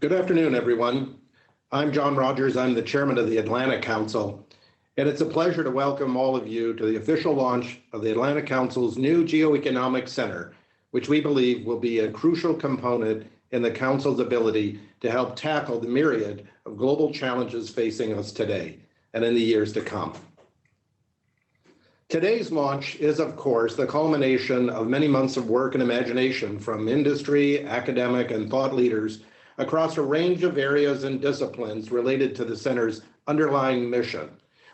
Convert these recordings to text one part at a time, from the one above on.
Good afternoon, everyone. I'm John Rogers. I'm the chairman of the Atlantic Council, and it's a pleasure to welcome all of you to the official launch of the Atlantic Council's new GeoEconomics Center, which we believe will be a crucial component in the Council's ability to help tackle the myriad of global challenges facing us today and in the years to come. Today's launch is, of course, the culmination of many months of work and imagination from industry, academic, and thought leaders across a range of areas and disciplines related to the center's underlying mission,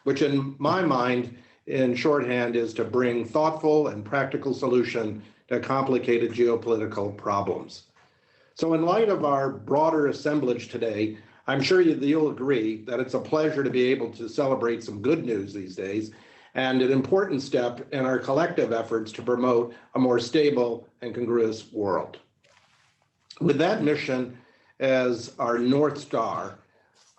which in my mind, in shorthand, is to bring thoughtful and practical solution to complicated geopolitical problems. So in light of our broader assemblage today, I'm sure you'll agree that it's a pleasure to be able to celebrate some good news these days and an important step in our collective efforts to promote a more stable and congruous world. With that mission as our North Star,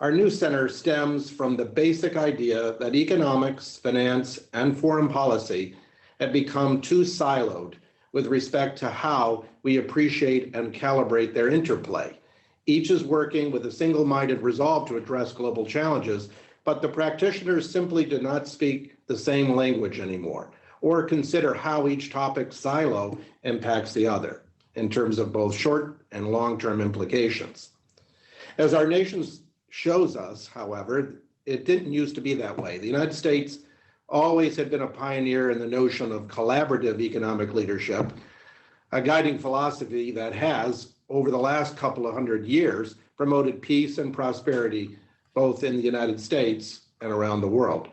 our new center stems from the basic idea that economics, finance, and foreign policy have become too siloed with respect to how we appreciate and calibrate their interplay. Each is working with a single-minded resolve to address global challenges, but the practitioners simply do not speak the same language anymore or consider how each topic silo impacts the other in terms of both short and long-term implications. As our nation shows us, however, it didn't used to be that way. The United States always had been a pioneer in the notion of collaborative economic leadership, a guiding philosophy that has, over the last couple of hundred years, promoted peace and prosperity both in the United States and around the world.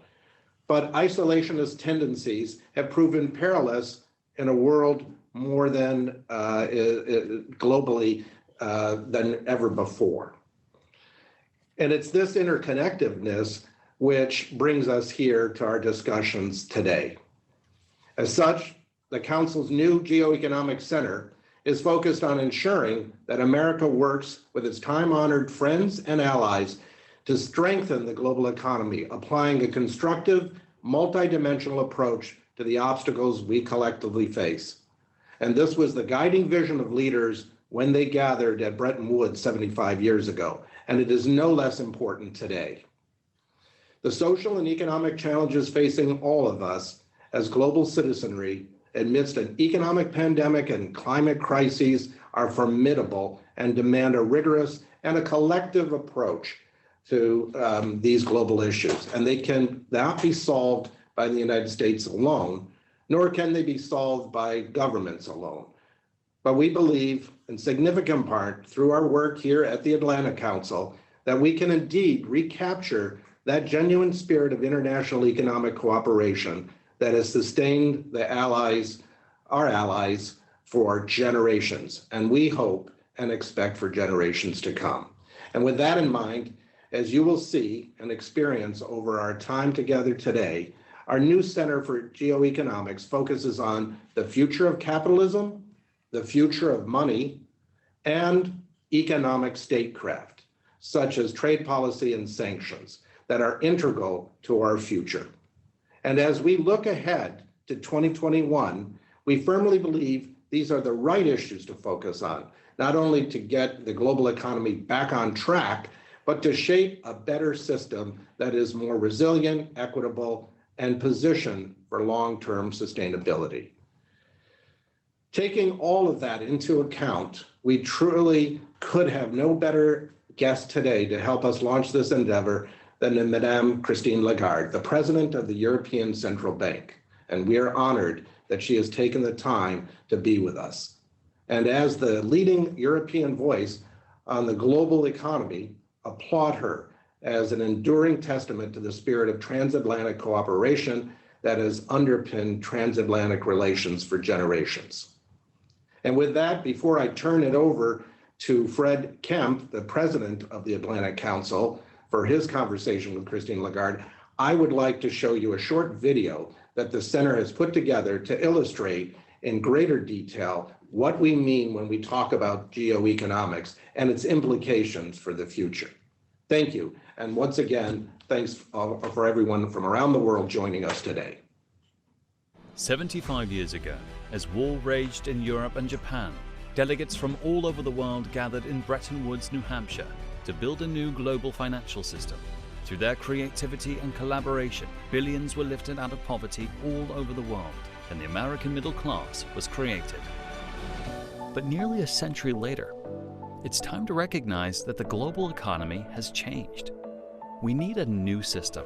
But isolationist tendencies have proven perilous in a world more than globally than ever before. And it's this interconnectedness which brings us here to our discussions today. As such, the Council's new GeoEconomics Center is focused on ensuring that America works with its time-honored friends and allies to strengthen the global economy, applying a constructive, multidimensional approach to the obstacles we collectively face. And this was the guiding vision of leaders when they gathered at Bretton Woods 75 years ago, and it is no less important today. The social and economic challenges facing all of us as global citizenry amidst an economic pandemic and climate crises are formidable and demand a rigorous and a collective approach to these global issues. And they can not be solved by the United States alone, nor can they be solved by governments alone. But we believe, in significant part, through our work here at the Atlantic Council, that we can indeed recapture that genuine spirit of international economic cooperation that has sustained the allies, our allies, for generations, and we hope and expect for generations to come. And with that in mind, as you will see and experience over our time together today, our new Center for Geoeconomics focuses on the future of capitalism, the future of money, and economic statecraft, such as trade policy and sanctions that are integral to our future. And as we look ahead to 2021, we firmly believe these are the right issues to focus on, not only to get the global economy back on track, but to shape a better system that is more resilient, equitable, and positioned for long-term sustainability. Taking all of that into account, we truly could have no better guest today to help us launch this endeavor than Madame Christine Lagarde, the President of the European Central Bank. And we are honored that she has taken the time to be with us. And as the leading European voice on the global economy, applaud her as an enduring testament to the spirit of transatlantic cooperation that has underpinned transatlantic relations for generations. And with that, before I turn it over to Fred Kemp, the president of the Atlantic Council, for his conversation with Christine Lagarde, I would like to show you a short video that the center has put together to illustrate in greater detail what we mean when we talk about geoeconomics and its implications for the future. Thank you. And once again, thanks for everyone from around the world joining us today. 75 years ago, as war raged in Europe and Japan, Delegates from all over the world gathered in Bretton Woods, New Hampshire, to build a new global financial system. Through their creativity and collaboration, billions were lifted out of poverty all over the world, and the American middle class was created. But nearly a century later, it's time to recognize that the global economy has changed. We need a new system,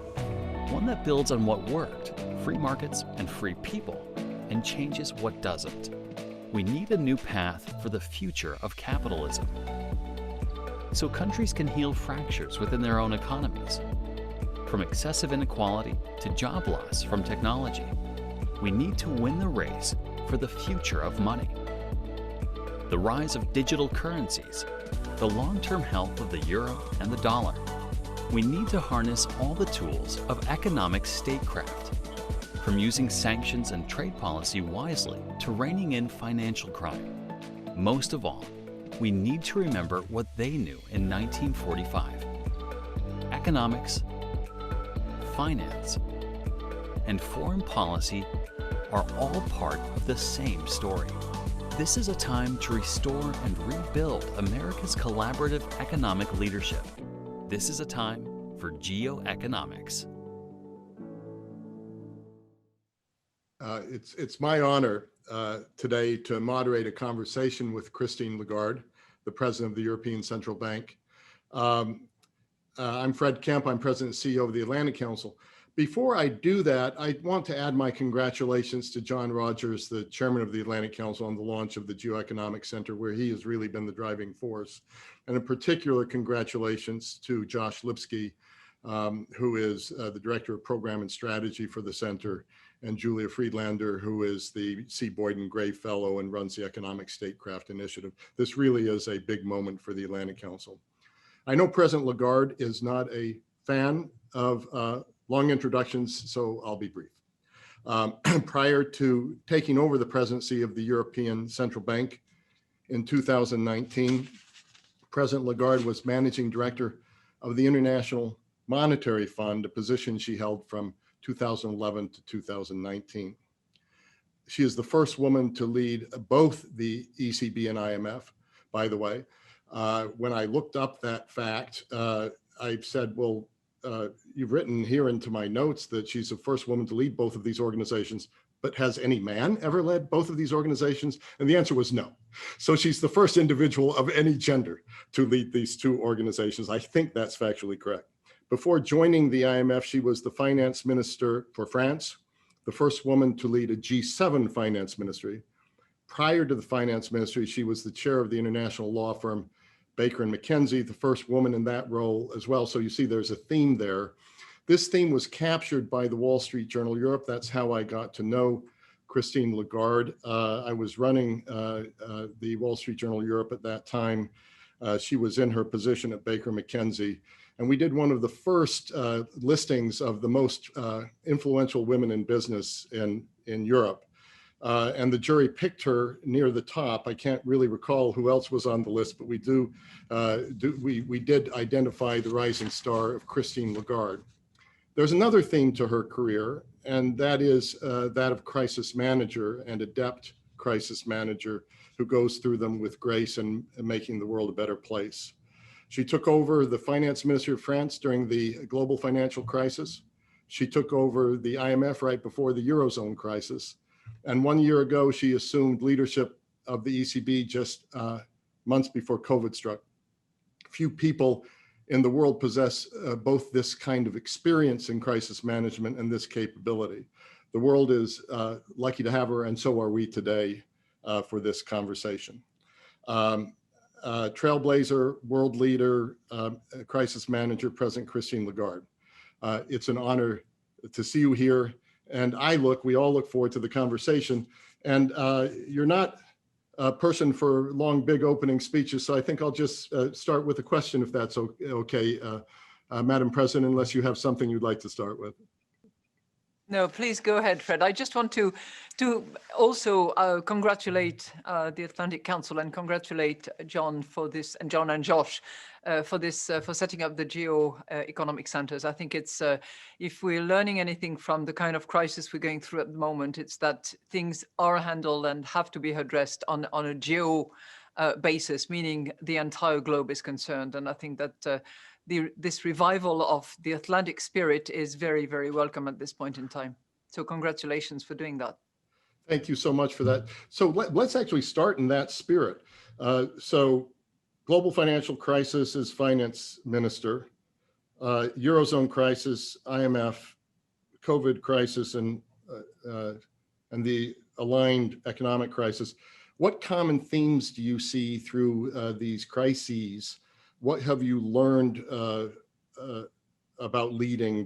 one that builds on what worked, free markets and free people, and changes what doesn't. We need a new path for the future of capitalism, so countries can heal fractures within their own economies. From excessive inequality to job loss from technology, we need to win the race for the future of money. The rise of digital currencies, the long-term health of the euro and the dollar. We need to harness all the tools of economic statecraft, from using sanctions and trade policy wisely to reining in financial crime. Most of all, we need to remember what they knew in 1945. Economics, finance, and foreign policy are all part of the same story. This is a time to restore and rebuild America's collaborative economic leadership. This is a time for GeoEconomics. It's my honor today to moderate a conversation with Christine Lagarde, the president of the European Central Bank. I'm Fred Kemp. I'm president and CEO of the Atlantic Council. Before I do that, I want to add my congratulations to John Rogers, the chairman of the Atlantic Council, on the launch of the GeoEconomics Center, where he has really been the driving force. And in particular, congratulations to Josh Lipsky, who is the director of program and strategy for the center, and Julia Friedlander, who is the C. Boyden Gray Fellow and runs the Economic Statecraft Initiative. This really is a big moment for the Atlantic Council. I know President Lagarde is not a fan of long introductions, so I'll be brief. Prior to taking over the presidency of the European Central Bank in 2019, President Lagarde was managing director of the International Monetary Fund, a position she held from 2011 to 2019. She is the first woman to lead both the ECB and IMF, by the way. When I looked up that fact, I said, well, you've written here into my notes that she's the first woman to lead both of these organizations, but has any man ever led both of these organizations? And the answer was no. So she's the first individual of any gender to lead these two organizations. I think that's factually correct. Before joining the IMF, she was the finance minister for France, the first woman to lead a G7 finance ministry. Prior to the finance ministry, she was the chair of the international law firm Baker & McKenzie, the first woman in that role as well. So you see there's a theme there. This theme was captured by the Wall Street Journal Europe. That's how I got to know Christine Lagarde. I was running the Wall Street Journal Europe at that time. She was in her position at Baker & McKenzie. And we did one of the first listings of the most influential women in business in Europe. And the jury picked her near the top. I can't really recall who else was on the list, but we did identify the rising star of Christine Lagarde. There's another theme to her career, and that is that of crisis manager and adept crisis manager who goes through them with grace and making the world a better place. She took over the finance ministry of France during the global financial crisis. She took over the IMF right before the Eurozone crisis. And 1 year ago, she assumed leadership of the ECB just months before COVID struck. Few people in the world possess both this kind of experience in crisis management and this capability. The world is lucky to have her, and so are we today for this conversation. Trailblazer, world leader, crisis manager, President Christine Lagarde. It's an honor to see you here. And we all look forward to the conversation. And you're not a person for long, big opening speeches, so I think I'll just start with a question, if that's okay, Madam President, unless you have something you'd like to start with. No, please go ahead, Fred. I just want to also congratulate the Atlantic Council and congratulate John for this, and John and Josh for this, for setting up the GeoEconomics Centers. I think it's, if we're learning anything from the kind of crisis we're going through at the moment, it's that things are handled and have to be addressed on a geo basis, meaning the entire globe is concerned. And I think that this revival of the Atlantic spirit is very, very welcome at this point in time. So congratulations for doing that. Thank you so much for that. So let's actually start in that spirit. So global financial crisis is finance minister, Eurozone crisis, IMF, COVID crisis, and the aligned economic crisis. What common themes do you see through these crises? What have you learned about leading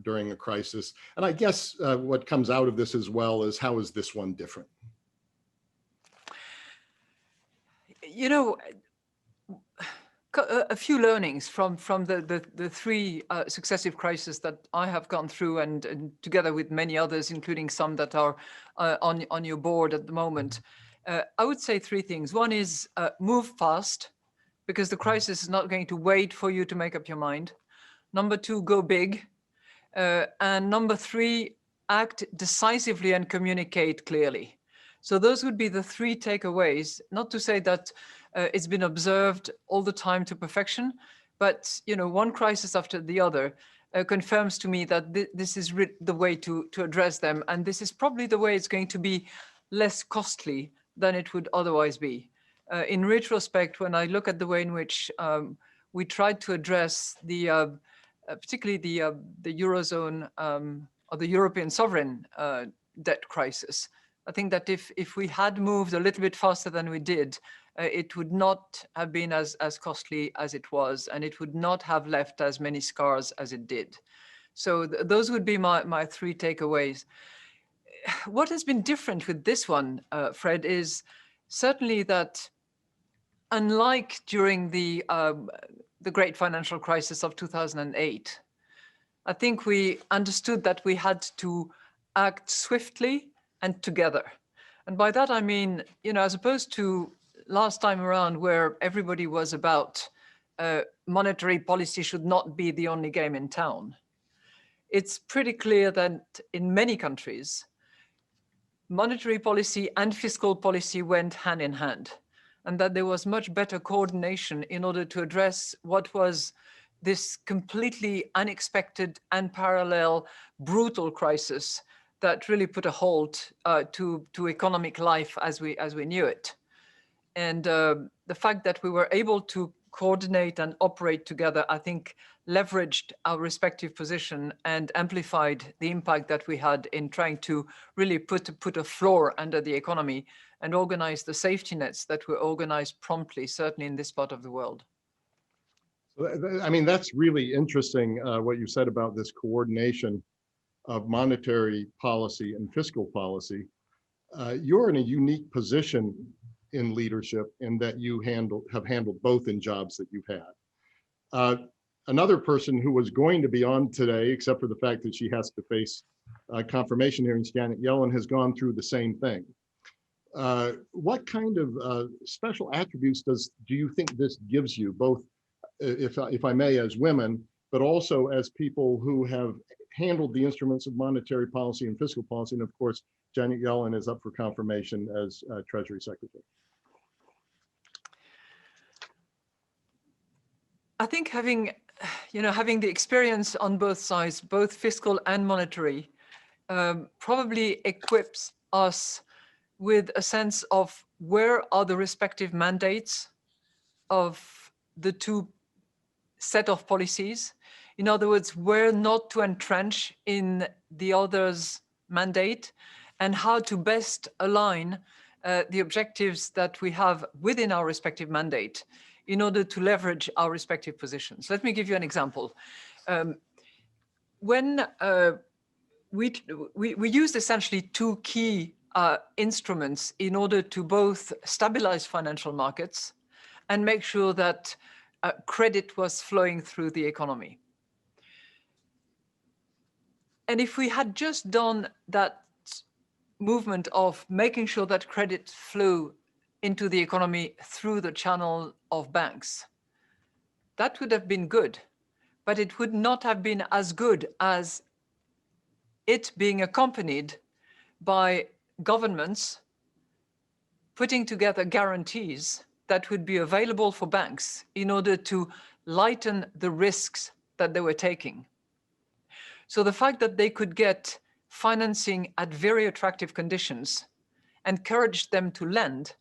during a crisis? And I guess what comes out of this as well is, how is this one different? You know, a few learnings from the three successive crises that I have gone through, and together with many others, including some that are on your board at the moment. I would say three things. One is move fast, because the crisis is not going to wait for you to make up your mind. Number two, go big. And number three, act decisively and communicate clearly. So those would be the three takeaways. Not to say that it's been observed all the time to perfection, but one crisis after the other confirms to me that this is the way to address them. And this is probably the way it's going to be less costly than it would otherwise be. In retrospect, when I look at the way in which we tried to address particularly the Eurozone or the European sovereign debt crisis, I think that if we had moved a little bit faster than we did, it would not have been as costly as it was, and it would not have left as many scars as it did. So those would be my three takeaways. What has been different with this one, Fred, is certainly that unlike during the great financial crisis of 2008, I think we understood that we had to act swiftly and together. And by that, I mean, as opposed to last time around where everybody was about monetary policy should not be the only game in town, it's pretty clear that in many countries, monetary policy and fiscal policy went hand in hand, and that there was much better coordination in order to address what was this completely unexpected, unparalleled, brutal crisis that really put a halt to economic life as we knew it. And the fact that we were able to coordinate and operate together, I think, leveraged our respective position and amplified the impact that we had in trying to really put a floor under the economy and organize the safety nets that were organized promptly, certainly in this part of the world. I mean, that's really interesting, what you said about this coordination of monetary policy and fiscal policy. You're in a unique position in leadership in that you have handled both in jobs that you've had. Another person who was going to be on today, except for the fact that she has to face confirmation hearings, Janet Yellen, has gone through the same thing. What kind of special attributes do you think this gives you, both, if I may, as women, but also as people who have handled the instruments of monetary policy and fiscal policy? And of course, Janet Yellen is up for confirmation as Treasury Secretary. I think having the experience on both sides, both fiscal and monetary, probably equips us with a sense of where are the respective mandates of the two set of policies. In other words, where not to entrench in the other's mandate, and how to best align the objectives that we have within our respective mandate in order to leverage our respective positions. Let me give you an example. When we used essentially two key instruments in order to both stabilize financial markets and make sure that credit was flowing through the economy. And if we had just done that movement of making sure that credit flew into the economy through the channel of banks, that would have been good, but it would not have been as good as it being accompanied by governments putting together guarantees that would be available for banks in order to lighten the risks that they were taking. So the fact that they could get financing at very attractive conditions encouraged them to lend.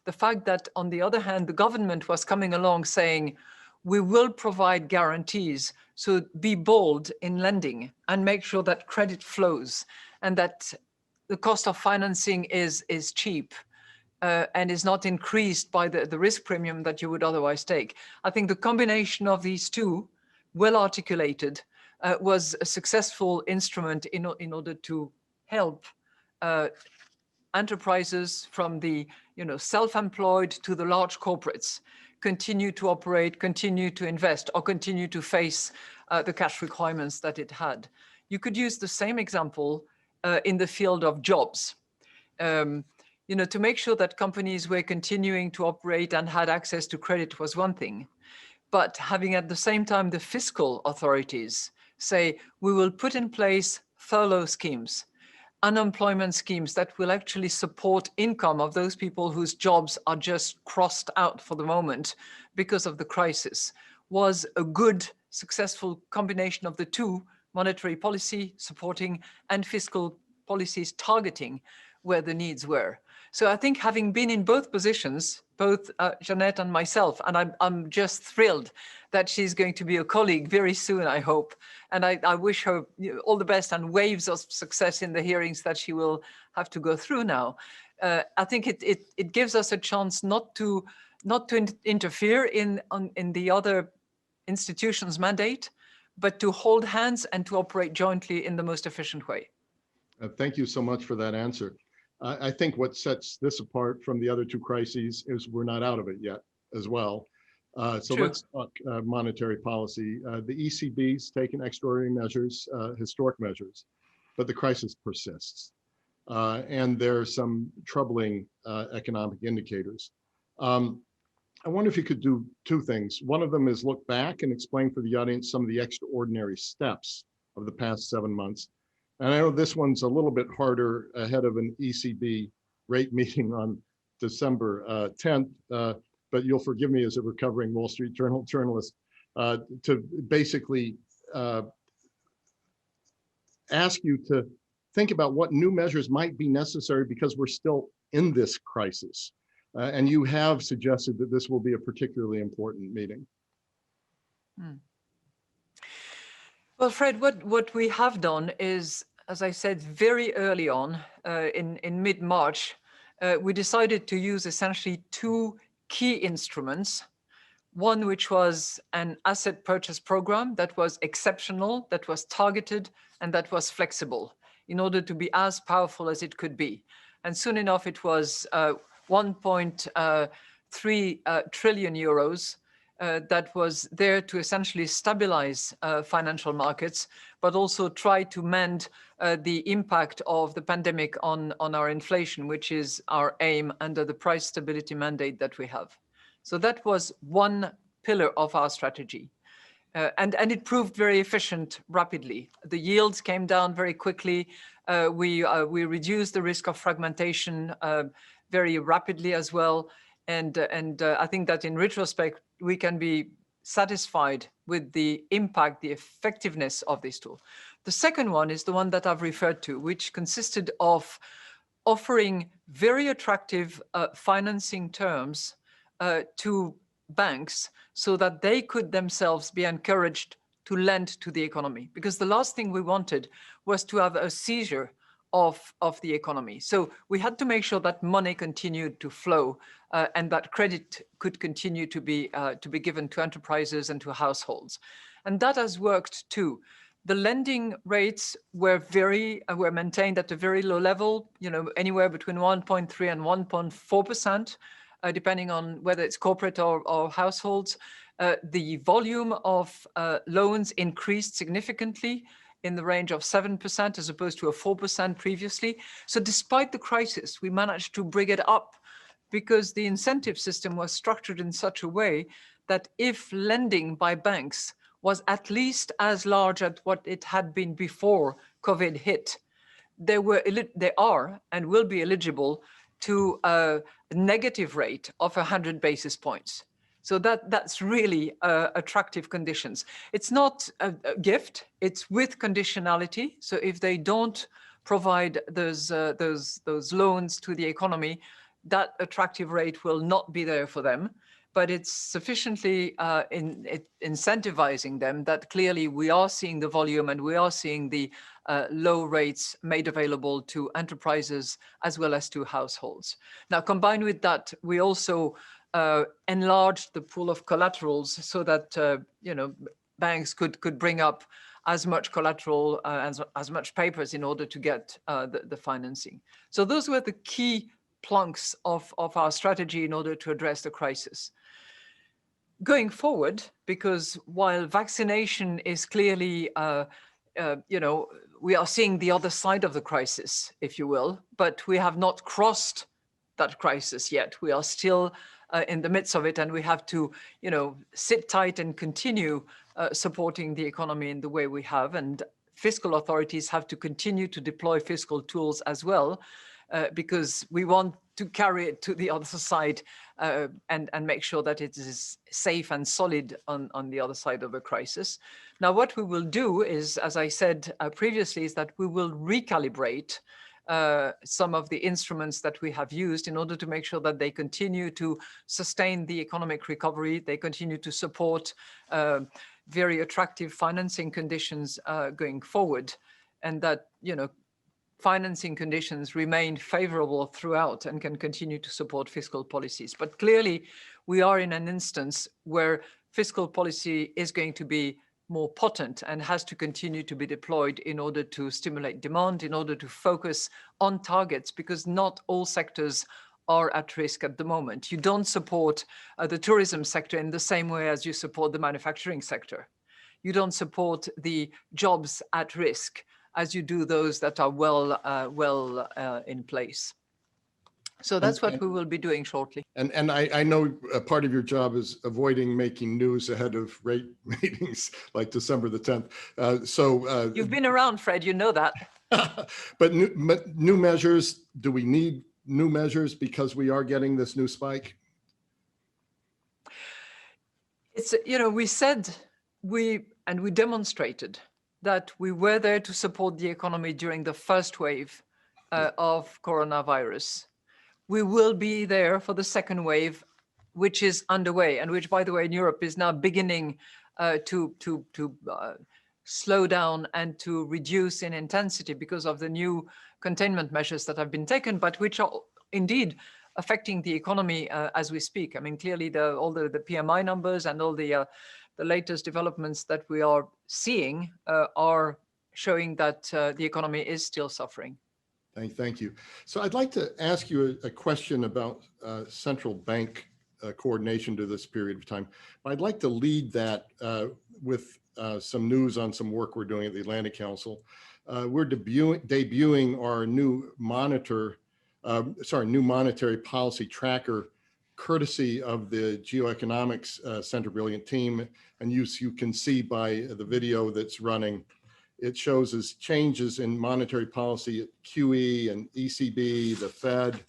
The fact that, on the other hand, the government was coming along saying, we will provide guarantees, so be bold in lending and make sure that credit flows and that the cost of financing is cheap and is not increased by the risk premium that you would otherwise take. I think the combination of these two, well articulated, was a successful instrument in order to help enterprises from the self-employed to the large corporates continue to operate, continue to invest, or continue to face the cash requirements that it had. You could use the same example in the field of jobs. To make sure that companies were continuing to operate and had access to credit was one thing, but having at the same time the fiscal authorities say, we will put in place furlough schemes, unemployment schemes that will actually support income of those people whose jobs are just crossed out for the moment because of the crisis, was a good, successful combination of the two: monetary policy supporting and fiscal policies targeting where the needs were. So I think, having been in both positions, both Jeanette and myself, and I'm just thrilled that she's going to be a colleague very soon, I hope. And I wish her all the best and waves of success in the hearings that she will have to go through now. I think it gives us a chance not to interfere in the other institutions' mandate, but to hold hands and to operate jointly in the most efficient way. Thank you so much for that answer. I think what sets this apart from the other two crises is we're not out of it yet as well. So True. Let's talk monetary policy. The ECB's taken extraordinary measures, historic measures, but the crisis persists. And there are some troubling economic indicators. I wonder if you could do two things. One of them is look back and explain for the audience some of the extraordinary steps of the past 7 months. And I know this one's a little bit harder ahead of an ECB rate meeting on December 10th, but you'll forgive me as a recovering Wall Street Journal journalist to basically ask you to think about what new measures might be necessary because we're still in this crisis. And you have suggested that this will be a particularly important meeting. Well, Fred, what we have done is, as I said, very early on in mid-March, we decided to use essentially two key instruments. One which was an asset purchase program that was exceptional, that was targeted, and that was flexible in order to be as powerful as it could be. And soon enough, it was 1.3 trillion euros that was there to essentially stabilize financial markets, but also try to mend the impact of the pandemic on our inflation, which is our aim under the price stability mandate that we have. So that was one pillar of our strategy. And it proved very efficient rapidly. The yields came down very quickly. We reduced the risk of fragmentation very rapidly as well. And I think that in retrospect, we can be satisfied with the impact, the effectiveness of this tool. The second one is the one that I've referred to, which consisted of offering very attractive financing terms to banks so that they could themselves be encouraged to lend to the economy. Because the last thing we wanted was to have a seizure of the economy. So we had to make sure that money continued to flow and that credit could continue to be given to enterprises and to households. And that has worked too. The lending rates were maintained at a very low level, anywhere between 1.3 and 1.4%, depending on whether it's corporate or households. The volume of loans increased significantly in the range of 7% as opposed to a 4% previously. So despite the crisis, we managed to bring it up because the incentive system was structured in such a way that if lending by banks was at least as large as what it had been before COVID hit, they are and will be eligible to a negative rate of 100 basis points. So that's really attractive conditions. It's not a gift, it's with conditionality. So if they don't provide those loans to the economy, that attractive rate will not be there for them. But it's sufficiently incentivizing them that clearly we are seeing the volume and we are seeing the low rates made available to enterprises as well as to households. Now, combined with that, we also enlarged the pool of collaterals so that banks could bring up as much collateral, as much papers in order to get the financing. So those were the key planks of our strategy in order to address the crisis. Going forward, because while vaccination is clearly, we are seeing the other side of the crisis, if you will, but we have not crossed that crisis yet. We are still in the midst of it, and we have to, sit tight and continue supporting the economy in the way we have. And fiscal authorities have to continue to deploy fiscal tools as well, because we want to carry it to the other side and make sure that it is safe and solid on the other side of a crisis. Now, what we will do is, as I said previously, is that we will recalibrate some of the instruments that we have used in order to make sure that they continue to sustain the economic recovery, they continue to support very attractive financing conditions going forward, and that, financing conditions remain favorable throughout and can continue to support fiscal policies. But clearly, we are in an instance where fiscal policy is going to be more potent and has to continue to be deployed in order to stimulate demand, in order to focus on targets, because not all sectors are at risk at the moment. You don't support the tourism sector in the same way as you support the manufacturing sector. You don't support the jobs at risk as you do those that are well in place. So that's what we will be doing shortly. And I know a part of your job is avoiding making news ahead of rate meetings like December the 10th. You've been around, Fred, you know that. But new measures, do we need new measures because we are getting this new spike? It's, we said we demonstrated that we were there to support the economy during the first wave of coronavirus. We will be there for the second wave, which is underway, and which, by the way, in Europe is now beginning to slow down and to reduce in intensity because of the new containment measures that have been taken, but which are indeed affecting the economy as we speak. I mean, clearly all the PMI numbers and all the latest developments that we are seeing are showing that the economy is still suffering. Thank you. So I'd like to ask you a question about central bank coordination to this period of time. I'd like to lead that with some news on some work we're doing at the Atlantic Council. We're debuting our new new monetary policy tracker, courtesy of the GeoEconomics Center brilliant team. And you can see by the video that's running, it shows us changes in monetary policy at QE and ECB, the Fed,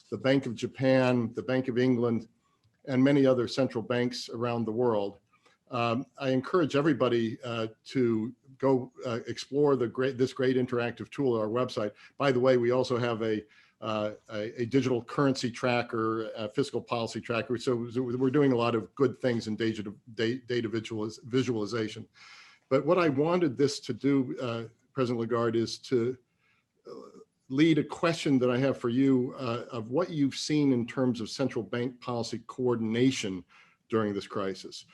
the Bank of Japan, the Bank of England, and many other central banks around the world. I encourage everybody to go explore this great interactive tool at our website. By the way, we also have a digital currency tracker, a fiscal policy tracker. So we're doing a lot of good things in data visualization. But what I wanted this to do, President Lagarde, is to lead a question that I have for you of what you've seen in terms of central bank policy coordination during this crisis.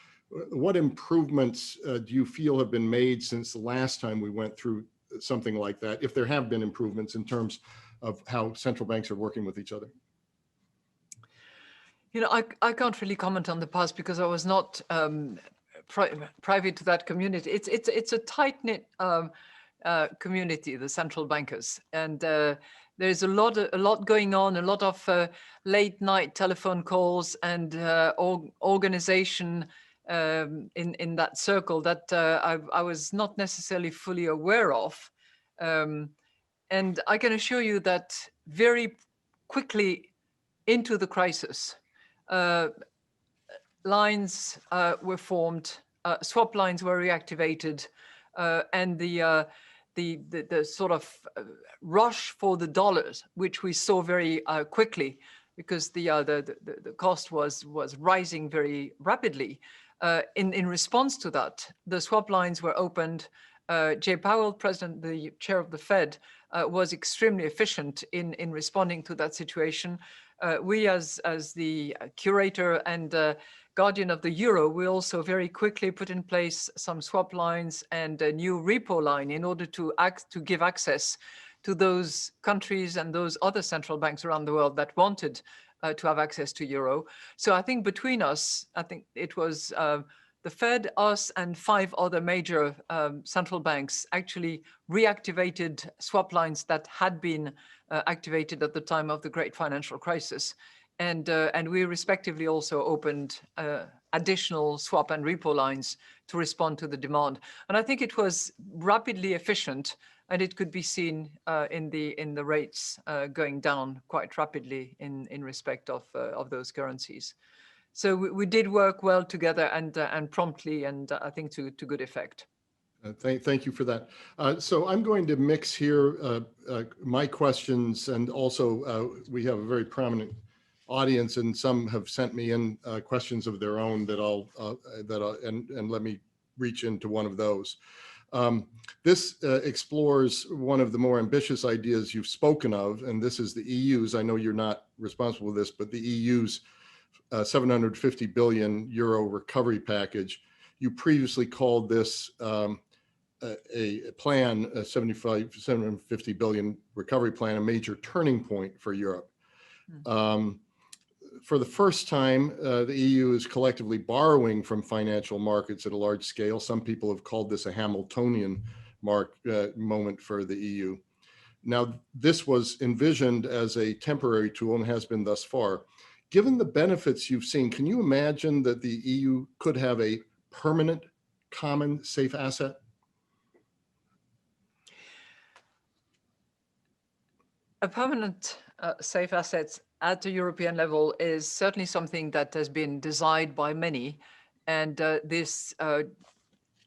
What improvements do you feel have been made since the last time we went through something like that, if there have been improvements in terms of how central banks are working with each other? I can't really comment on the past because I was not private to that community. It's a tight-knit community, the central bankers. And there's a lot going on, a lot of late night telephone calls and organization in that circle that I was not necessarily fully aware of. And I can assure you that very quickly into the crisis, lines were formed, swap lines were reactivated, and the sort of rush for the dollars, which we saw very quickly, because the cost was rising very rapidly. In response to that, the swap lines were opened. Jay Powell, the chair of the Fed, was extremely efficient in responding to that situation. We, as the curator and guardian of the euro, we also very quickly put in place some swap lines and a new repo line in order to give access to those countries and those other central banks around the world that wanted to have access to euro. So I think between us, I think it was the Fed, us, and 5 other major central banks actually reactivated swap lines that had been activated at the time of the great financial crisis. And we respectively also opened additional swap and repo lines to respond to the demand. And I think it was rapidly efficient, and it could be seen in the rates going down quite rapidly in respect of those currencies. So we did work well together and promptly, and I think to good effect. Thank you for that. So I'm going to mix here my questions, and also we have a very prominent audience, and some have sent me in questions of their own that and let me reach into one of those. This explores one of the more ambitious ideas you've spoken of, and this is the EU's. I know you're not responsible for this, but the EU's 750 billion euro recovery package. You previously called this a plan, a 750 billion recovery plan, a major turning point for Europe. For the first time, the EU is collectively borrowing from financial markets at a large scale. Some people have called this a Hamiltonian moment for the EU. Now, this was envisioned as a temporary tool and has been thus far. Given the benefits you've seen, can you imagine that the EU could have a permanent common safe asset? A permanent safe asset at the European level is certainly something that has been desired by many. And this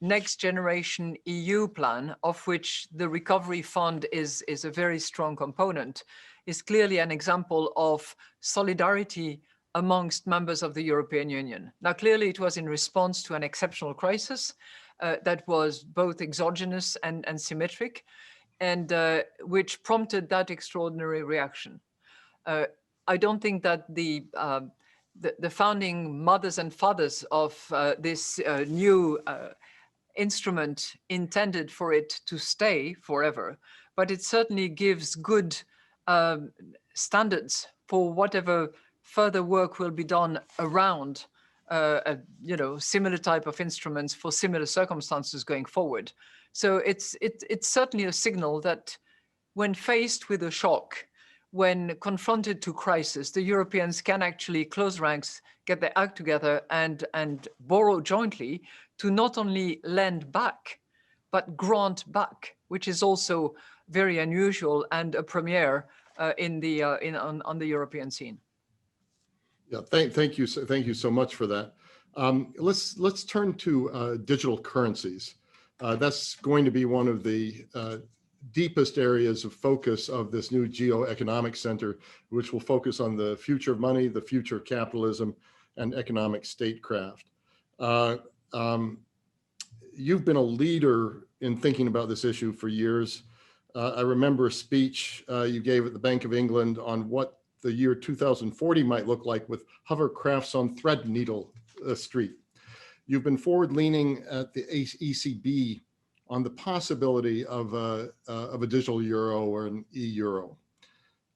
next generation EU plan, of which the recovery fund is a very strong component, is clearly an example of solidarity amongst members of the European Union. Now, clearly it was in response to an exceptional crisis that was both exogenous and symmetric, and which prompted that extraordinary reaction. I don't think that the founding mothers and fathers of this new instrument intended for it to stay forever, but it certainly gives good standards for whatever further work will be done around similar type of instruments for similar circumstances going forward. So it's certainly a signal that when faced with a shock, when confronted to crisis, the Europeans can actually close ranks, get their act together, and borrow jointly to not only lend back, but grant back, which is also very unusual and a premiere on the European scene. Yeah, thank you so much for that. Let's turn to digital currencies. That's going to be one of the deepest areas of focus of this new GeoEconomics Center, which will focus on the future of money, the future of capitalism, and economic statecraft. You've been a leader in thinking about this issue for years. I remember a speech you gave at the Bank of England on what the year 2040 might look like with hovercrafts on Threadneedle Street. You've been forward-leaning at the ECB on the possibility of a digital euro or an e-euro.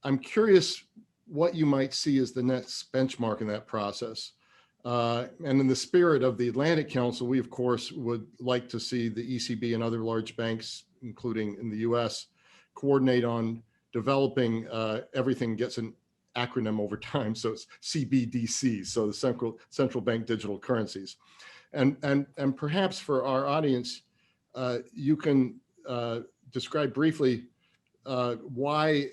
I'm curious what you might see as the next benchmark in that process. And in the spirit of the Atlantic Council, we of course would like to see the ECB and other large banks, including in the US, coordinate on developing, everything gets an acronym over time, so it's CBDC, so the central bank digital currencies. And perhaps for our audience, you can describe briefly why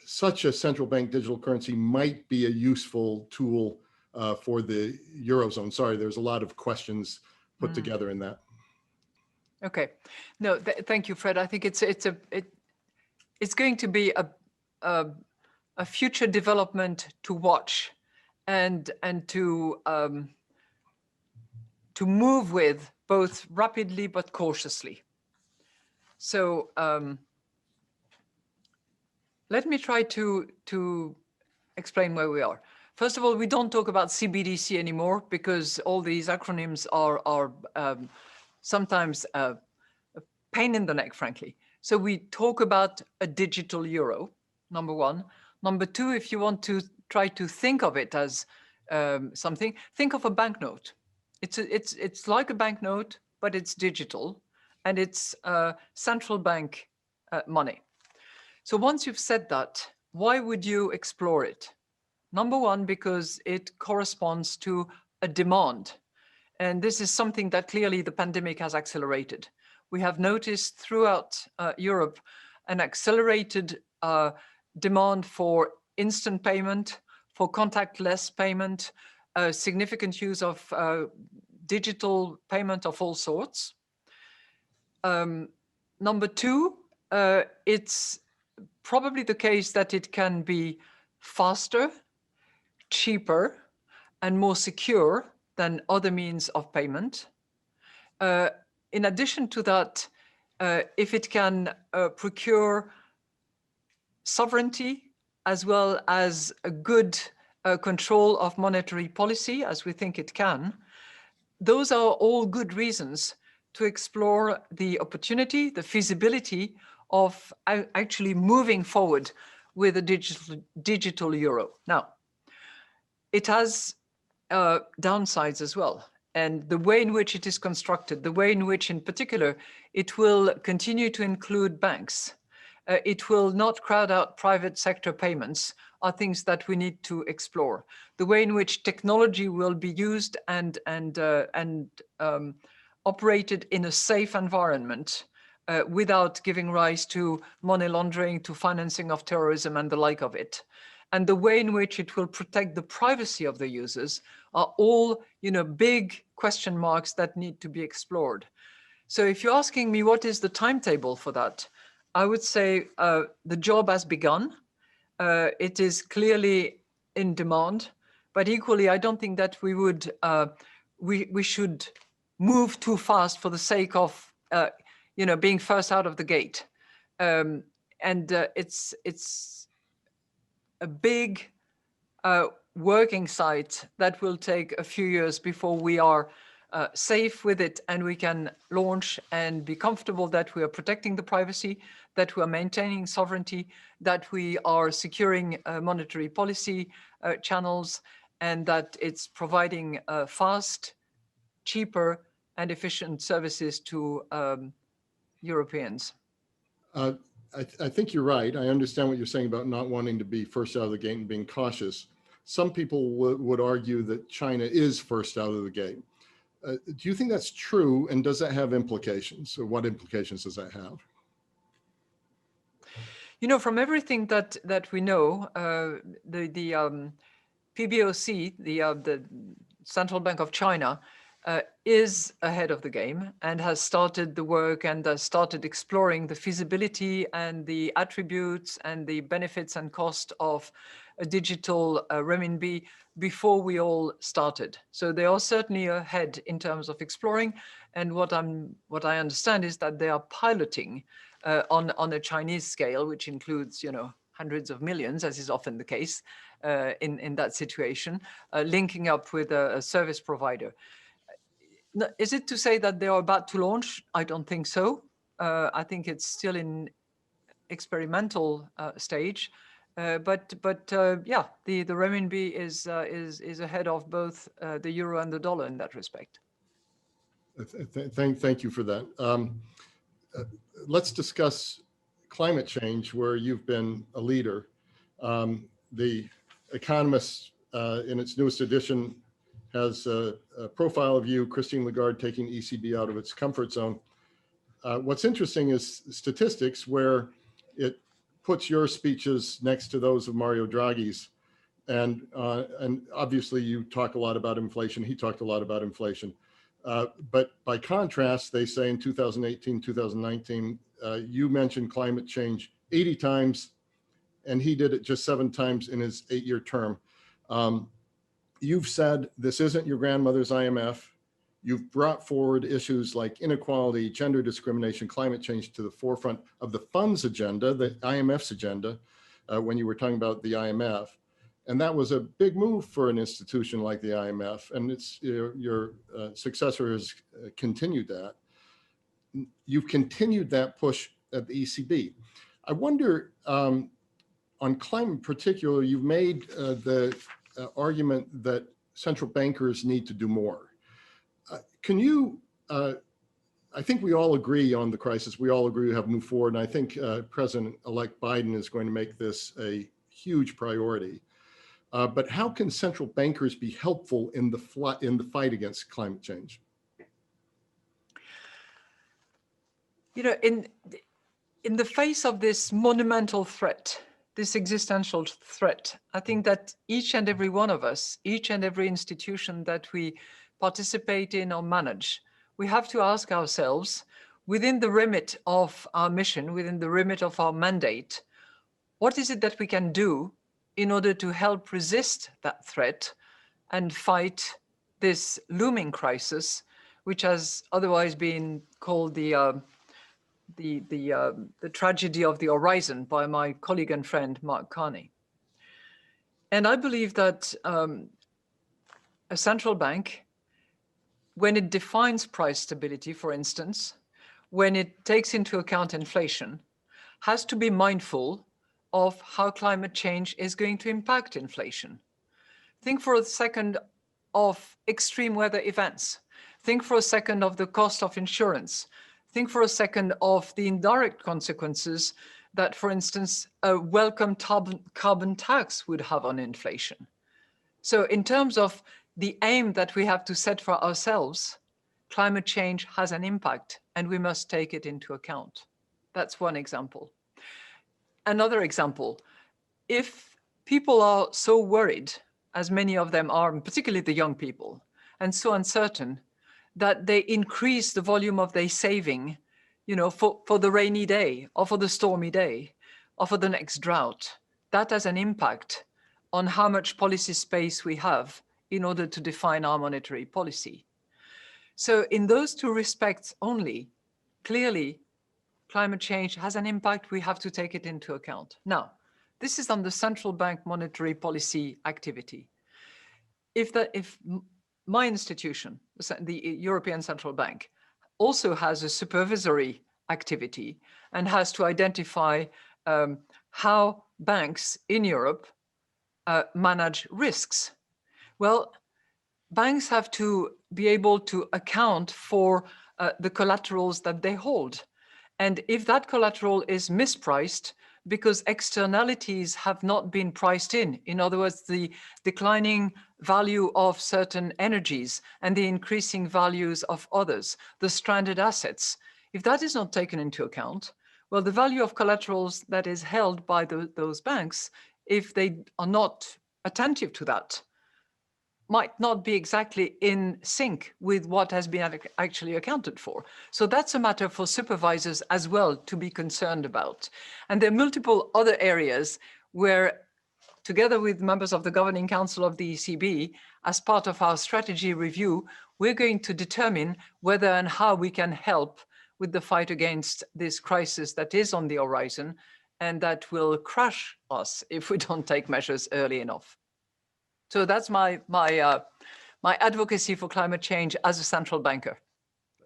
such a central bank digital currency might be a useful tool for the Eurozone. Sorry, there's a lot of questions put together in that. Okay, no, thank you, Fred. I think it's going to be a future development to watch and to move with, both rapidly but cautiously. So let me try to explain where we are. First of all, we don't talk about CBDC anymore because all these acronyms are sometimes a pain in the neck, frankly. So we talk about a digital euro, number one. Number two, if you want to try to think of it as something, think of a banknote. It's like a banknote, but it's digital, and it's central bank money. So once you've said that, why would you explore it? Number one, because it corresponds to a demand. And this is something that clearly the pandemic has accelerated. We have noticed throughout Europe an accelerated demand for instant payment, for contactless payment, significant use of digital payment of all sorts. Number two, it's probably the case that it can be faster, cheaper, and more secure than other means of payment. In addition to that, if it can procure sovereignty as well as a good control of monetary policy, as we think it can, those are all good reasons to explore the opportunity, the feasibility of actually moving forward with a digital euro. Now, it has downsides as well. And the way in which it is constructed, the way in which in particular, it will continue to include banks, it will not crowd out private sector payments, are things that we need to explore. The way in which technology will be used and operated in a safe environment without giving rise to money laundering, to financing of terrorism and the like of it. And the way in which it will protect the privacy of the users are all, big question marks that need to be explored. So if you're asking me what is the timetable for that, I would say the job has begun. It is clearly in demand, but equally, I don't think that we should move too fast for the sake of, being first out of the gate. It's a big working site that will take a few years before we are safe with it and we can launch and be comfortable that we are protecting the privacy, that we are maintaining sovereignty, that we are securing monetary policy channels, and that it's providing fast, cheaper, and efficient services to Europeans. I think you're right. I understand what you're saying about not wanting to be first out of the gate and being cautious. Some people would argue that China is first out of the gate. Do you think that's true, and does that have implications? Or what implications does that have? From everything that we know, the PBOC, the Central Bank of China, is ahead of the game and has started the work and has started exploring the feasibility and the attributes and the benefits and cost of a digital renminbi before we all started. So they are certainly ahead in terms of exploring. And what I understand is that they are piloting on a Chinese scale, which includes, hundreds of millions, as is often the case in that situation, linking up with a service provider. Is it to say that they are about to launch? I don't think so. I think it's still in experimental stage. Yeah, the renminbi is ahead of both the euro and the dollar in that respect. Thank you for that. Let's discuss climate change, where you've been a leader. The Economist, in its newest edition, has a profile of you, Christine Lagarde, taking ECB out of its comfort zone. What's interesting is statistics, where it puts your speeches next to those of Mario Draghi's. And obviously you talk a lot about inflation. He talked a lot about inflation. But by contrast, they say in 2018, 2019, you mentioned climate change 80 times, and he did it just 7 times in his 8-year term. You've said this isn't your grandmother's IMF. You've brought forward issues like inequality, gender discrimination, climate change to the forefront of the fund's agenda, the IMF's agenda, when you were talking about the IMF. And that was a big move for an institution like the IMF, and it's your successor has continued that. You've continued that push at the ECB. I wonder, on climate in particular, you've made the argument that central bankers need to do more. Can you, I think we all agree on the crisis. We all agree we have to move forward, and I think President-elect Biden is going to make this a huge priority. But how can central bankers be helpful in the fight against climate change? You know, in the face of this monumental threat, this existential threat, I think that each and every one of us, each and every institution that we participate in or manage, we have to ask ourselves, within the remit of our mission, within the remit of our mandate, what is it that we can do in order to help resist that threat and fight this looming crisis, which has otherwise been called the tragedy of the horizon by my colleague and friend, Mark Carney. And I believe that a central bank, when it defines price stability, for instance, when it takes into account inflation, has to be mindful of how climate change is going to impact inflation. Think for a second of extreme weather events. Think for a second of the cost of insurance. Think for a second of the indirect consequences that, for instance, a welcome carbon tax would have on inflation. So in terms of the aim that we have to set for ourselves, climate change has an impact, and we must take it into account. That's one example. Another example, if people are so worried, as many of them are, and particularly the young people, and so uncertain, that they increase the volume of their saving, you know, for the rainy day, or for the stormy day, or for the next drought, that has an impact on how much policy space we have in order to define our monetary policy. So in those two respects only, clearly, climate change has an impact. We have to take it into account. Now, this is on the central bank monetary policy activity. If my institution, the European Central Bank, also has a supervisory activity and has to identify how banks in Europe manage risks. Well, banks have to be able to account for the collaterals that they hold. And if that collateral is mispriced because externalities have not been priced in other words, the declining value of certain energies and the increasing values of others, the stranded assets, if that is not taken into account, well, the value of collaterals that is held by those banks, if they are not attentive to that, might not be exactly in sync with what has been actually accounted for. So that's a matter for supervisors as well to be concerned about. And there are multiple other areas where, together with members of the Governing Council of the ECB, as part of our strategy review, we're going to determine whether and how we can help with the fight against this crisis that is on the horizon and that will crush us if we don't take measures early enough. So that's my advocacy for climate change as a central banker.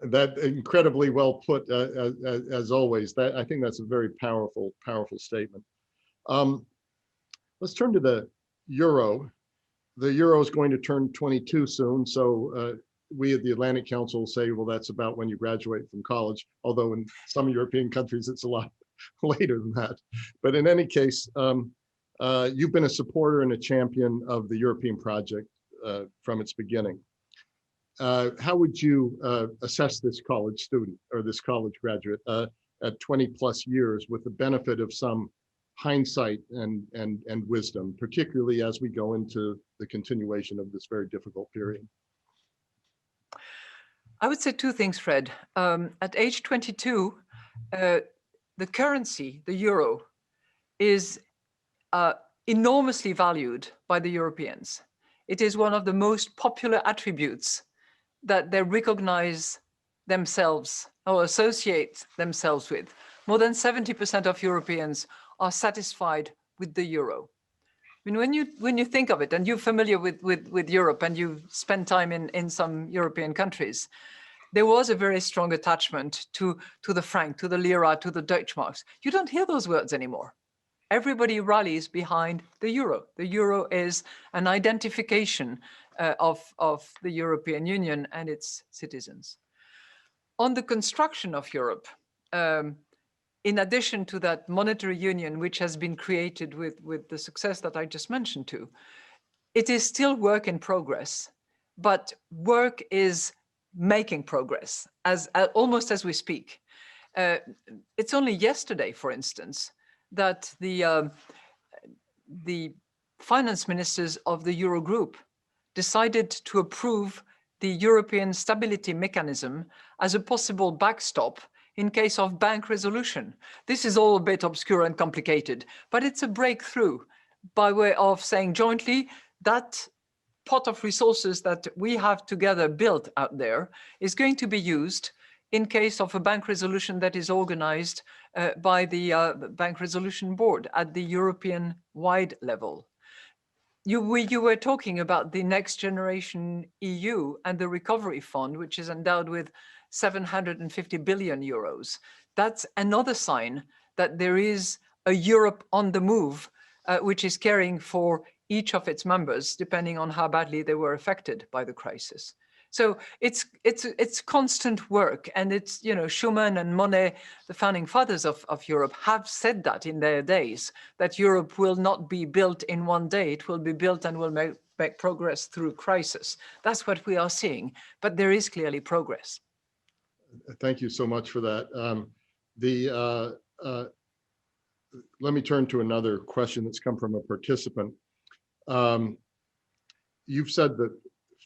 That incredibly well put, as always. I think that's a very powerful statement. Let's turn to the euro. The euro is going to turn 22 soon, so we at the Atlantic Council say, well, that's about when you graduate from college, although in some European countries it's a lot later than that. But in any case, you've been a supporter and a champion of the European project from its beginning. How would you assess this college student or this college graduate at 20 plus years with the benefit of some hindsight and wisdom, particularly as we go into the continuation of this very difficult period? I would say two things, Fred. At age 22, the currency, the euro, is enormously valued by the Europeans. It is one of the most popular attributes that they recognize themselves or associate themselves with. More than 70% of Europeans are satisfied with the euro. I mean, when you think of it, and you're familiar with Europe and you've spent time in some European countries, there was a very strong attachment to the franc, to the lira, to the Deutschmarks. You don't hear those words anymore. Everybody rallies behind the euro. The euro is an identification of the European Union and its citizens. On the construction of Europe, in addition to that monetary union, which has been created with the success that I just mentioned to, it is still work in progress, but work is making progress almost as we speak. It's only yesterday, for instance, that the finance ministers of the Eurogroup decided to approve the European Stability Mechanism as a possible backstop in case of bank resolution. This is all a bit obscure and complicated, but it's a breakthrough by way of saying jointly that pot of resources that we have together built out there is going to be used in case of a bank resolution that is organized by the Bank Resolution Board at the European-wide level. You were talking about the Next Generation EU and the Recovery Fund, which is endowed with 750 billion euros. That's another sign that there is a Europe on the move, which is caring for each of its members, depending on how badly they were affected by the crisis. So it's constant work, and it's, you know, Schuman and Monnet, the founding fathers of Europe, have said that in their days, that Europe will not be built in one day. It will be built and will make progress through crisis. That's what we are seeing, but there is clearly progress. Thank you so much for that. Let me turn to another question that's come from a participant. You've said that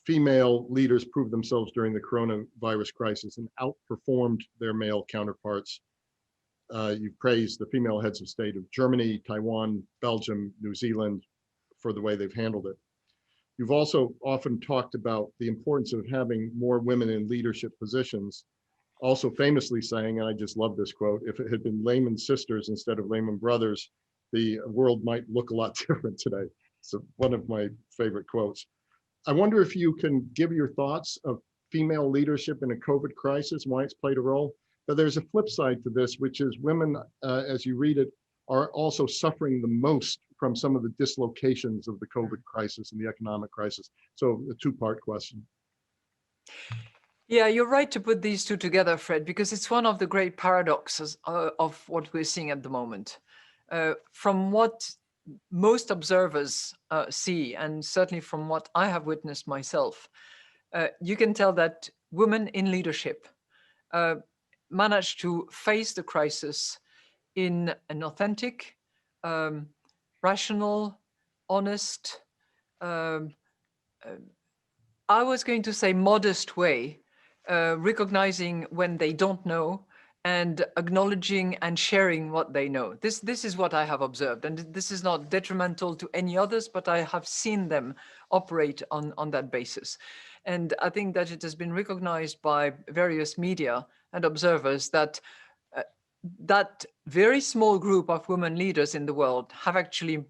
female leaders proved themselves during the coronavirus crisis and outperformed their male counterparts. You've praised the female heads of state of Germany, Taiwan, Belgium, New Zealand for the way they've handled it. You've also often talked about the importance of having more women in leadership positions, also famously saying, and I just love this quote, if it had been Lehman sisters instead of Lehman brothers, the world might look a lot different today. So one of my favorite quotes. I wonder if you can give your thoughts of female leadership in a COVID crisis, why it's played a role. But there's a flip side to this, which is women, as you read it, are also suffering the most from some of the dislocations of the COVID crisis and the economic crisis. So a two-part question. Yeah, you're right to put these two together, Fred, because it's one of the great paradoxes of what we're seeing at the moment. From what most observers see, and certainly from what I have witnessed myself, you can tell that women in leadership managed to face the crisis in an authentic, rational, honest, I was going to say modest way, recognizing when they don't know and acknowledging and sharing what they know. This is what I have observed, and this is not detrimental to any others, but I have seen them operate on that basis. And I think that it has been recognized by various media and observers that that very small group of women leaders in the world have actually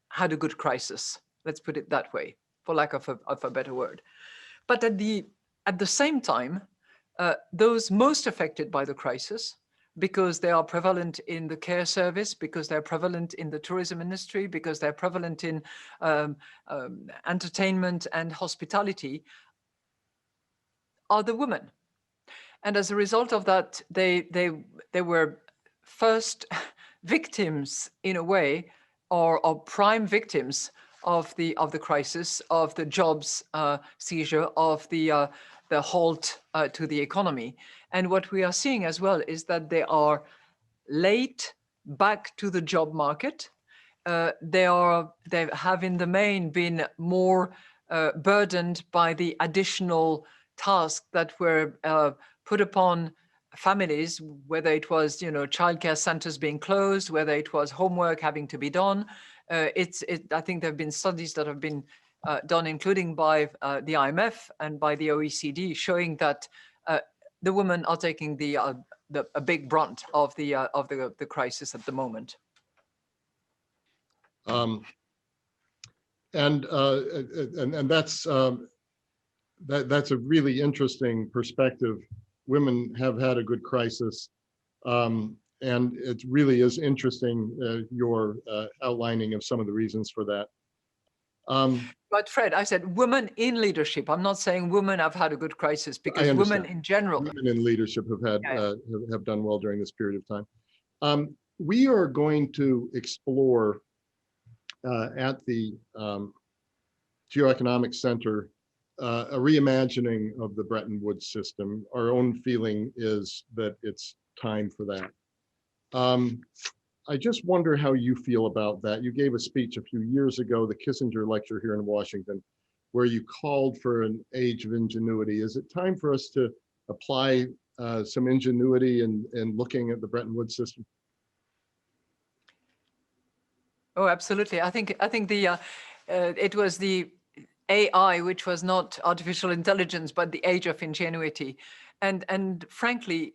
had a good crisis. Let's put it that way, for lack of a better word. But at the same time, those most affected by the crisis because they are prevalent in the care service, because they're prevalent in the tourism industry, because they're prevalent in entertainment and hospitality, are the women. And as a result of that, they were first victims, in a way, or prime victims of the crisis, of the jobs seizure, of the halt to the economy. And what we are seeing as well is that they are late back to the job market. They have in the main been more burdened by the additional tasks that were put upon families, whether it was, childcare centers being closed, whether it was homework having to be done. I think there have been studies that have been done, including by the IMF and by the OECD, showing that the women are taking a big brunt of the crisis at the moment. And that's a really interesting perspective. Women have had a good crisis, and it really is interesting, your outlining of some of the reasons for that. But Fred, I said women in leadership. I'm not saying women have had a good crisis, because women in general. Women in leadership have done well during this period of time. We are going to explore at the GeoEconomics Center a reimagining of the Bretton Woods system. Our own feeling is that it's time for that. I just wonder how you feel about that. You gave a speech a few years ago, the Kissinger Lecture here in Washington, where you called for an age of ingenuity. Is it time for us to apply some ingenuity in looking at the Bretton Woods system? Oh, absolutely. I think the it was the AI, which was not artificial intelligence, but the age of ingenuity. And frankly,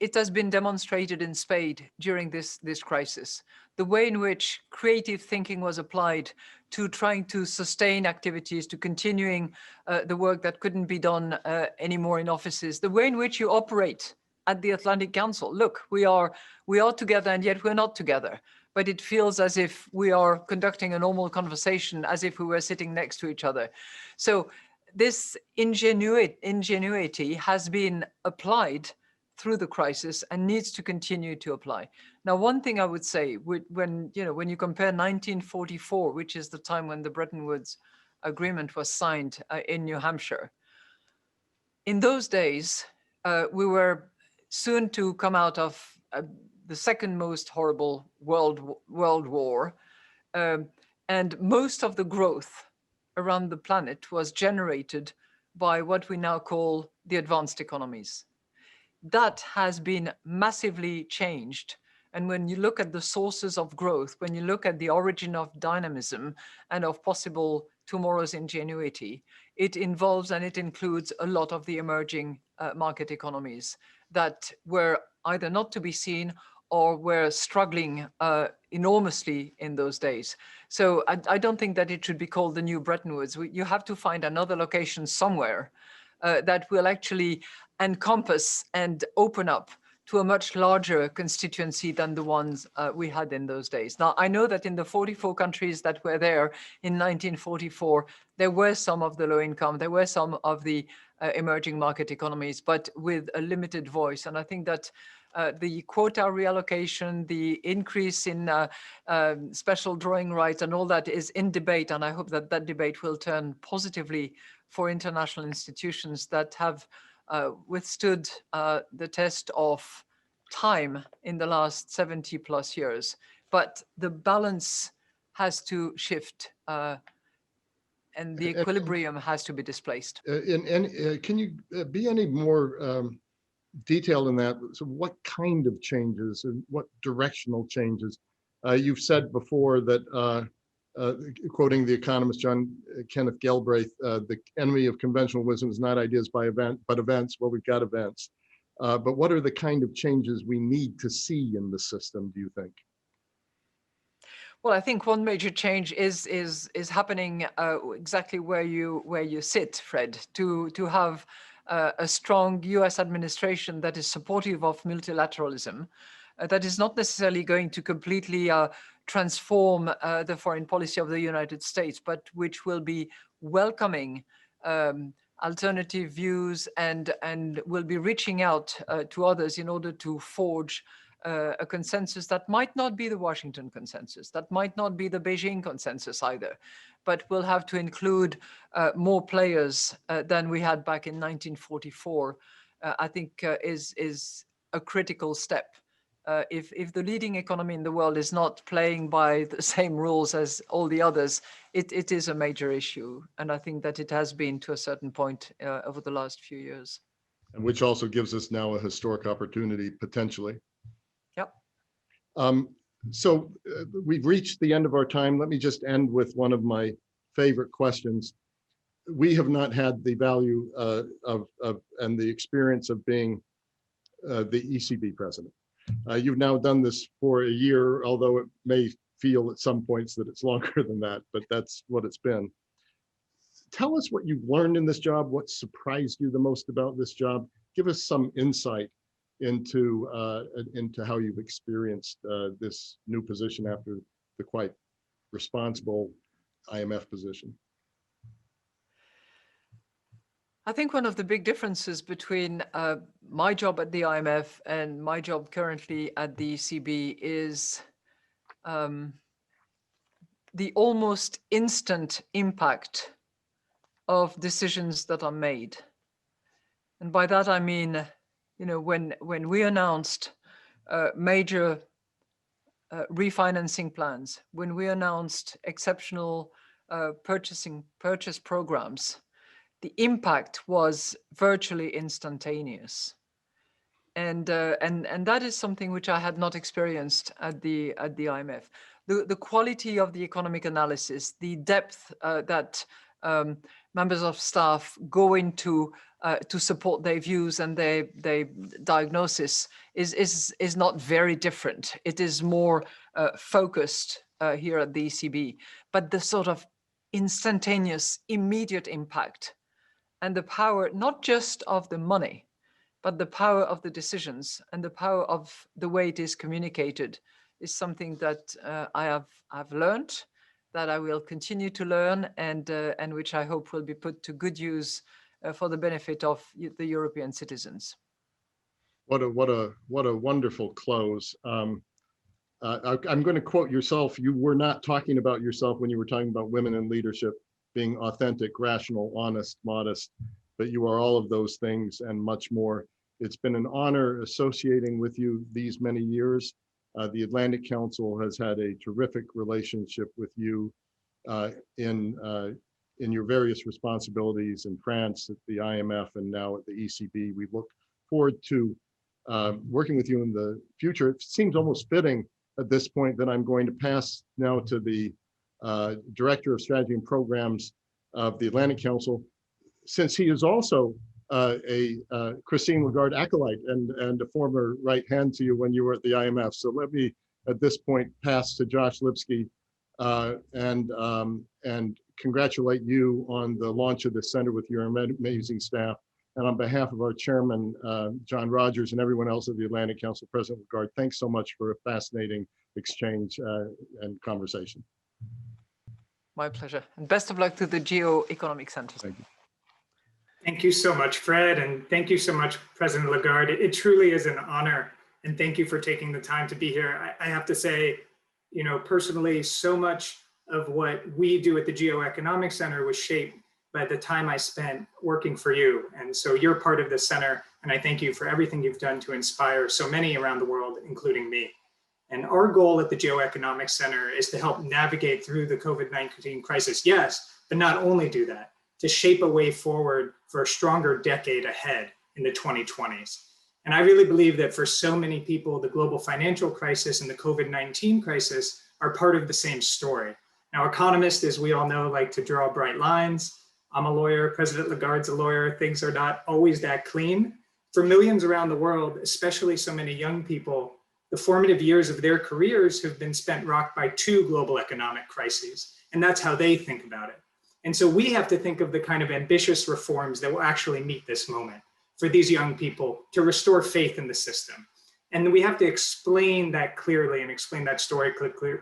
it has been demonstrated in spades during this crisis. The way in which creative thinking was applied to trying to sustain activities, to continuing the work that couldn't be done anymore in offices, the way in which you operate at the Atlantic Council. Look, we are together, and yet we're not together. But it feels as if we are conducting a normal conversation, as if we were sitting next to each other. So this ingenuity has been applied through the crisis and needs to continue to apply. Now, one thing I would say, when you compare 1944, which is the time when the Bretton Woods Agreement was signed in New Hampshire, in those days, we were soon to come out of the second most horrible world war, and most of the growth around the planet was generated by what we now call the advanced economies. That has been massively changed. And when you look at the sources of growth, when you look at the origin of dynamism and of possible tomorrow's ingenuity, it involves and it includes a lot of the emerging market economies that were either not to be seen or were struggling enormously in those days. So I don't think that it should be called the new Bretton Woods. You have to find another location somewhere that will actually encompass and open up to a much larger constituency than the ones we had in those days. Now, I know that in the 44 countries that were there in 1944, there were some of the low income, there were some of the emerging market economies, but with a limited voice. And I think that the quota reallocation, the increase in special drawing rights and all that is in debate. And I hope that that debate will turn positively for international institutions that have withstood the test of time in the last 70 plus years. But the balance has to shift and the equilibrium has to be displaced. Can you be any more detailed in that? So what kind of changes and what directional changes? You've said before that, quoting the economist John Kenneth Galbraith, the enemy of conventional wisdom is not ideas but events. Well, we've got events. But what are the kind of changes we need to see in the system, do you think? Well, I think one major change is happening exactly where you sit, Fred, to have a strong US administration that is supportive of multilateralism, that is not necessarily going to completely transform the foreign policy of the United States, but which will be welcoming alternative views and will be reaching out to others in order to forge a consensus that might not be the Washington consensus, that might not be the Beijing consensus either, but will have to include more players than we had back in 1944, I think is a critical step. If the leading economy in the world is not playing by the same rules as all the others, it is a major issue. And I think that it has been to a certain point over the last few years. And which also gives us now a historic opportunity, potentially. Yep. So we've reached the end of our time. Let me just end with one of my favorite questions. We have not had the value and the experience of being the ECB president. You've now done this for a year, although it may feel at some points that it's longer than that, but that's what it's been. Tell us what you've learned in this job, what surprised you the most about this job. Give us some insight into how you've experienced this new position after the quite responsible IMF position. I think one of the big differences between my job at the IMF and my job currently at the ECB is the almost instant impact of decisions that are made. And by that I mean, when we announced major refinancing plans, when we announced exceptional purchase programs, the impact was virtually instantaneous, and that is something which I had not experienced at the IMF. The quality of the economic analysis, the depth that members of staff go into to support their views and their diagnosis is not very different. It is more focused here at the ECB, but the sort of instantaneous, immediate impact and the power, not just of the money, but the power of the decisions and the power of the way it is communicated is something that I've learned, that I will continue to learn, and which I hope will be put to good use for the benefit of the European citizens. What a wonderful close. I'm going to quote yourself. You were not talking about yourself when you were talking about women in leadership being authentic, rational, honest, modest, but you are all of those things and much more. It's been an honor associating with you these many years. The Atlantic Council has had a terrific relationship with you in your various responsibilities in France, at the IMF, and now at the ECB. We look forward to working with you in the future. It seems almost fitting at this point that I'm going to pass now to the Director of Strategy and Programs of the Atlantic Council, since he is also a Christine Lagarde acolyte and a former right hand to you when you were at the IMF. So let me, at this point, pass to Josh Lipsky and congratulate you on the launch of the center with your amazing staff. And on behalf of our chairman, John Rogers, and everyone else at the Atlantic Council, President Lagarde, thanks so much for a fascinating exchange and conversation. My pleasure. And best of luck to the GeoEconomics Center. Thank you. Thank you so much, Fred. And thank you so much, President Lagarde. It truly is an honor. And thank you for taking the time to be here. I have to say, personally, so much of what we do at the GeoEconomics Center was shaped by the time I spent working for you. And so you're part of the center. And I thank you for everything you've done to inspire so many around the world, including me. And our goal at the GeoEconomics Center is to help navigate through the COVID-19 crisis, yes, but not only do that, to shape a way forward for a stronger decade ahead in the 2020s. And I really believe that for so many people, the global financial crisis and the COVID-19 crisis are part of the same story. Now, economists, as we all know, like to draw bright lines. I'm a lawyer, President Lagarde's a lawyer, things are not always that clean. For millions around the world, especially so many young people, the formative years of their careers have been spent rocked by two global economic crises. And that's how they think about it. And so we have to think of the kind of ambitious reforms that will actually meet this moment for these young people to restore faith in the system. And we have to explain that clearly and explain that story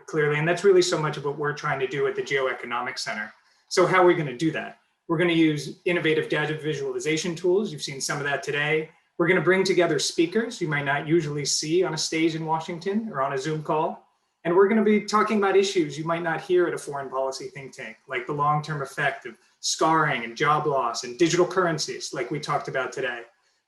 clearly. And that's really so much of what we're trying to do at the GeoEconomics Center. So how are we going to do that? We're going to use innovative data visualization tools. You've seen some of that today. We're going to bring together speakers you might not usually see on a stage in Washington or on a Zoom call. And we're going to be talking about issues you might not hear at a foreign policy think tank, like the long-term effect of scarring and job loss and digital currencies, like we talked about today.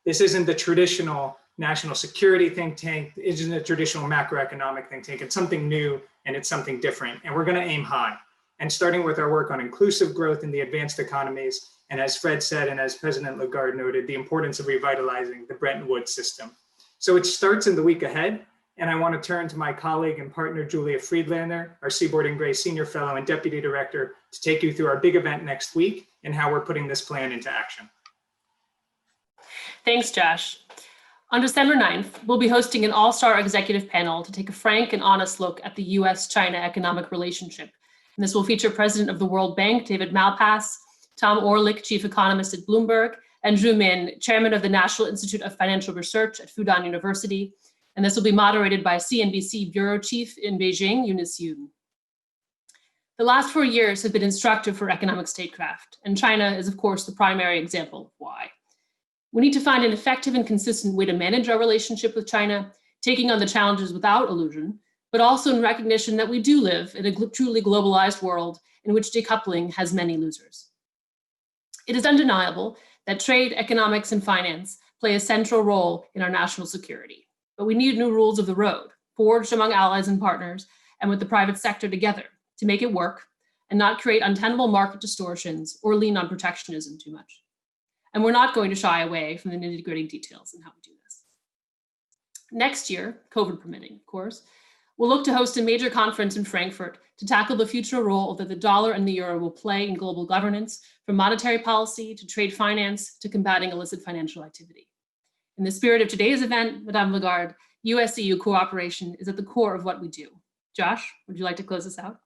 This isn't the traditional national security think tank, it isn't a traditional macroeconomic think tank. It's something new and it's something different. And we're going to aim high. And starting with our work on inclusive growth in the advanced economies, and as Fred said, and as President Lagarde noted, the importance of revitalizing the Bretton Woods system. So it starts in the week ahead. And I want to turn to my colleague and partner, Julia Friedlander, our Seaboard and Gray Senior Fellow and Deputy Director, to take you through our big event next week and how we're putting this plan into action. Thanks, Josh. On December 9th, we'll be hosting an all-star executive panel to take a frank and honest look at the US-China economic relationship. And this will feature President of the World Bank, David Malpass, Tom Orlik, Chief Economist at Bloomberg, and Zhu Min, Chairman of the National Institute of Financial Research at Fudan University. And this will be moderated by CNBC Bureau Chief in Beijing, Eunice Yoon. The last 4 years have been instructive for economic statecraft, and China is, of course, the primary example of why. We need to find an effective and consistent way to manage our relationship with China, taking on the challenges without illusion, but also in recognition that we do live in a truly globalized world in which decoupling has many losers. It is undeniable that trade, economics, and finance play a central role in our national security. But we need new rules of the road, forged among allies and partners and with the private sector together to make it work and not create untenable market distortions or lean on protectionism too much. And we're not going to shy away from the nitty-gritty details in how we do this. Next year, COVID permitting, of course, we'll look to host a major conference in Frankfurt to tackle the future role that the dollar and the euro will play in global governance, from monetary policy to trade finance to combating illicit financial activity. In the spirit of today's event, Madame Lagarde, US-EU cooperation is at the core of what we do. Josh, would you like to close us out?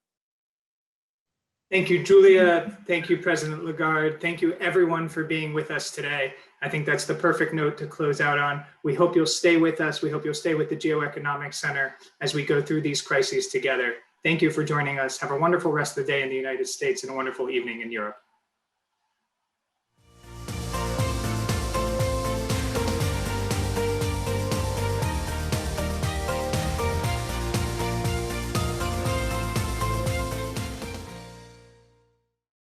Thank you, Julia. Thank you, President Lagarde. Thank you, everyone, for being with us today. I think that's the perfect note to close out on. We hope you'll stay with us. We hope you'll stay with the GeoEconomics Center as we go through these crises together. Thank you for joining us. Have a wonderful rest of the day in the United States and a wonderful evening in Europe.